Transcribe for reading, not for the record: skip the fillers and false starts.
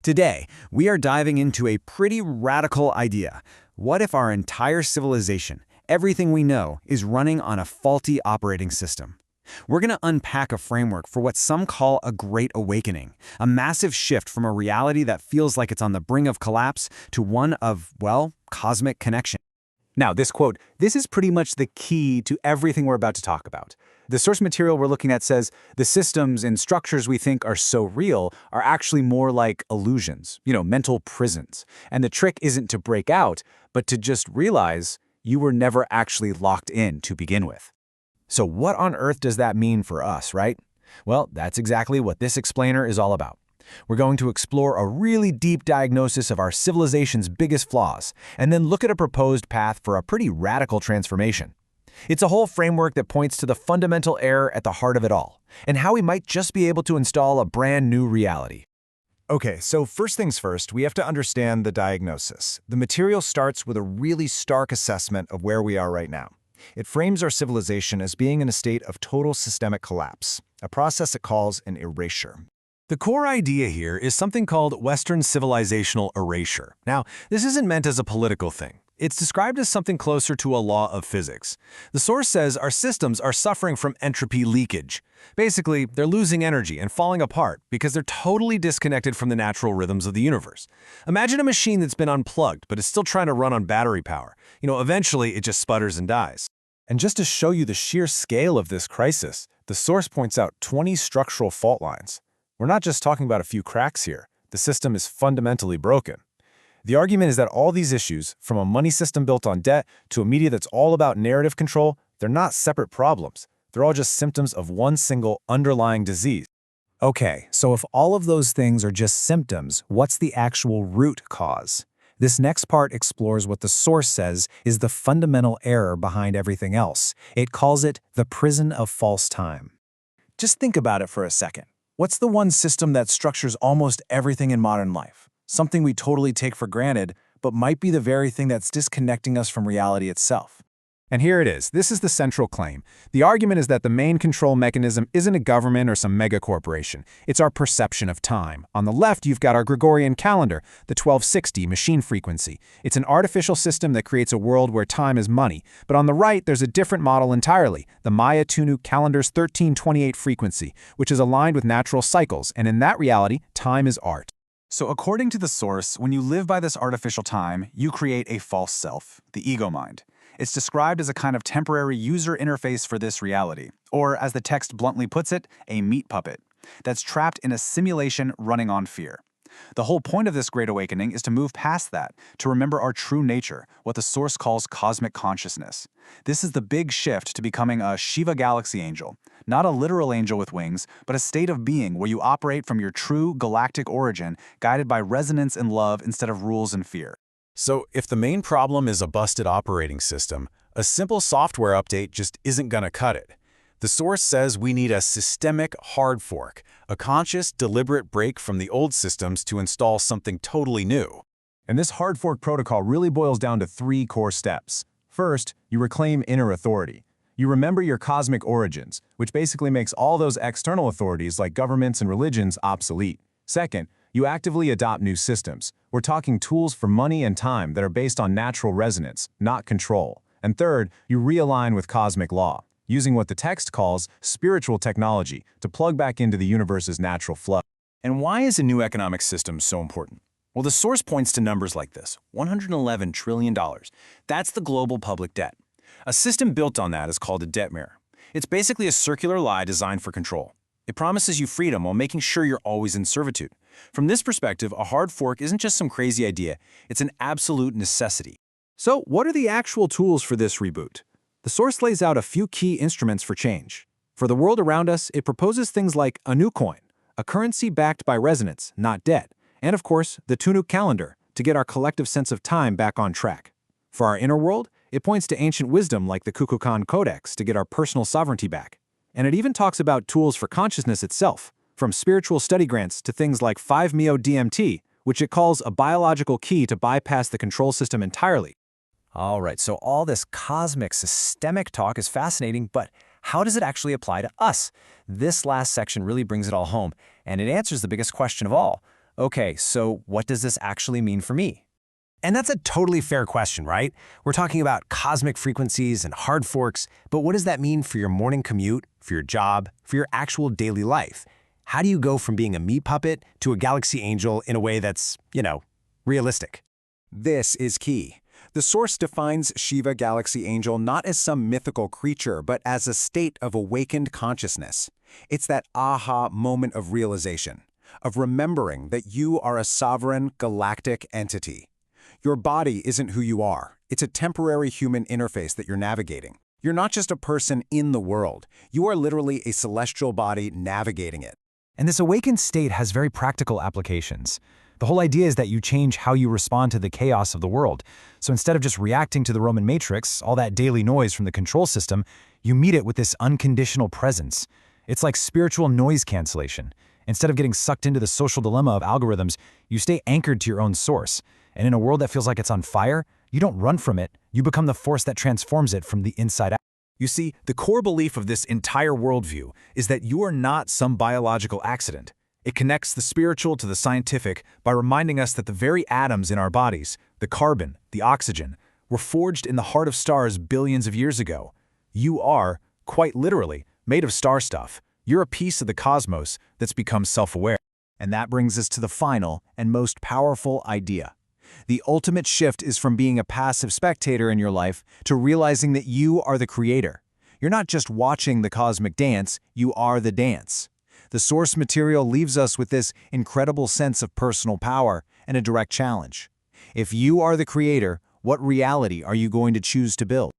Today, we are diving into a pretty radical idea. What if our entire civilization, everything we know, is running on a faulty operating system? We're going to unpack a framework for what some call a great awakening, a massive shift from a reality that feels like it's on the brink of collapse to one of, well, cosmic connection. Now, this quote, this is pretty much the key to everything we're about to talk about. The source material we're looking at says the systems and structures we think are so real are actually more like illusions, mental prisons. And the trick isn't to break out, but to just realize you were never actually locked in to begin with. So what on earth does that mean for us, right? Well, that's exactly what this explainer is all about. We're going to explore a really deep diagnosis of our civilization's biggest flaws, and then look at a proposed path for a pretty radical transformation. It's a whole framework that points to the fundamental error at the heart of it all, and how we might just be able to install a brand new reality. Okay, so first things first, we have to understand the diagnosis. The material starts with a really stark assessment of where we are right now. It frames our civilization as being in a state of total systemic collapse, a process it calls an erasure. The core idea here is something called Western civilizational erasure. Now, this isn't meant as a political thing. It's described as something closer to a law of physics. The source says our systems are suffering from entropy leakage. Basically, they're losing energy and falling apart because they're totally disconnected from the natural rhythms of the universe. Imagine a machine that's been unplugged but is still trying to run on battery power. Eventually it just sputters and dies. And just to show you the sheer scale of this crisis, the source points out 20 structural fault lines. We're not just talking about a few cracks here. The system is fundamentally broken. The argument is that all these issues, from a money system built on debt to a media that's all about narrative control, they're not separate problems. They're all just symptoms of one single underlying disease. Okay, so if all of those things are just symptoms, what's the actual root cause? This next part explores what the source says is the fundamental error behind everything else. It calls it the prison of false time. Just think about it for a second. What's the one system that structures almost everything in modern life? Something we totally take for granted, but might be the very thing that's disconnecting us from reality itself. And here it is. This is the central claim. The argument is that the main control mechanism isn't a government or some mega corporation. It's our perception of time. On the left, you've got our Gregorian calendar, the 1260 machine frequency. It's an artificial system that creates a world where time is money. But on the right, there's a different model entirely, the Maya Tunu calendar's 1328 frequency, which is aligned with natural cycles. And in that reality, time is art. So according to the source, when you live by this artificial time, you create a false self, the ego mind. It's described as a kind of temporary user interface for this reality, or as the text bluntly puts it, a meat puppet, that's trapped in a simulation running on fear. The whole point of this Great Awakening is to move past that, to remember our true nature, what the source calls cosmic consciousness. This is the big shift to becoming a Shiva galaxy angel, not a literal angel with wings, but a state of being where you operate from your true galactic origin, guided by resonance and love instead of rules and fear. So if the main problem is a busted operating system, a simple software update just isn't going to cut it. The source says we need a systemic hard fork, a conscious, deliberate break from the old systems to install something totally new. And this hard fork protocol really boils down to 3 core steps. First, you reclaim inner authority. You remember your cosmic origins, which basically makes all those external authorities like governments and religions obsolete. Second, you actively adopt new systems. We're talking tools for money and time that are based on natural resonance, not control. And third, you realign with cosmic law, using what the text calls spiritual technology to plug back into the universe's natural flow. And why is a new economic system so important? Well, the source points to numbers like this, $111 trillion. That's the global public debt. A system built on that is called a debt mirror. It's basically a circular lie designed for control. It promises you freedom while making sure you're always in servitude. From this perspective, a hard fork isn't just some crazy idea, it's an absolute necessity. So what are the actual tools for this reboot? The source lays out a few key instruments for change. For the world around us, it proposes things like a new coin, a currency backed by resonance, not debt, and of course, the Tunu calendar to get our collective sense of time back on track. For our inner world, it points to ancient wisdom like the Kukulkan Codex to get our personal sovereignty back. And it even talks about tools for consciousness itself, from spiritual study grants to things like 5-MeO-DMT, which it calls a biological key to bypass the control system entirely. All right, so all this cosmic, systemic talk is fascinating, but how does it actually apply to us? This last section really brings it all home, and it answers the biggest question of all. Okay, so what does this actually mean for me? And that's a totally fair question, right? We're talking about cosmic frequencies and hard forks, but what does that mean for your morning commute, for your job, for your actual daily life? How do you go from being a meat puppet to a galaxy angel in a way that's, realistic? This is key. The Source defines Shiva Galaxy Angel not as some mythical creature, but as a state of awakened consciousness. It's that aha moment of realization, of remembering that you are a sovereign galactic entity. Your body isn't who you are. It's a temporary human interface that you're navigating. You're not just a person in the world. You are literally a celestial body navigating it. And this awakened state has very practical applications. The whole idea is that you change how you respond to the chaos of the world. So instead of just reacting to the Roman matrix, all that daily noise from the control system, you meet it with this unconditional presence. It's like spiritual noise cancellation. Instead of getting sucked into the social dilemma of algorithms, you stay anchored to your own source. And in a world that feels like it's on fire, you don't run from it, you become the force that transforms it from the inside out. You see, the core belief of this entire worldview is that you are not some biological accident. It connects the spiritual to the scientific by reminding us that the very atoms in our bodies, the carbon, the oxygen, were forged in the heart of stars billions of years ago. You are, quite literally, made of star stuff. You're a piece of the cosmos that's become self-aware. And that brings us to the final and most powerful idea. The ultimate shift is from being a passive spectator in your life to realizing that you are the creator. You're not just watching the cosmic dance, you are the dance. The source material leaves us with this incredible sense of personal power and a direct challenge. If you are the creator, what reality are you going to choose to build?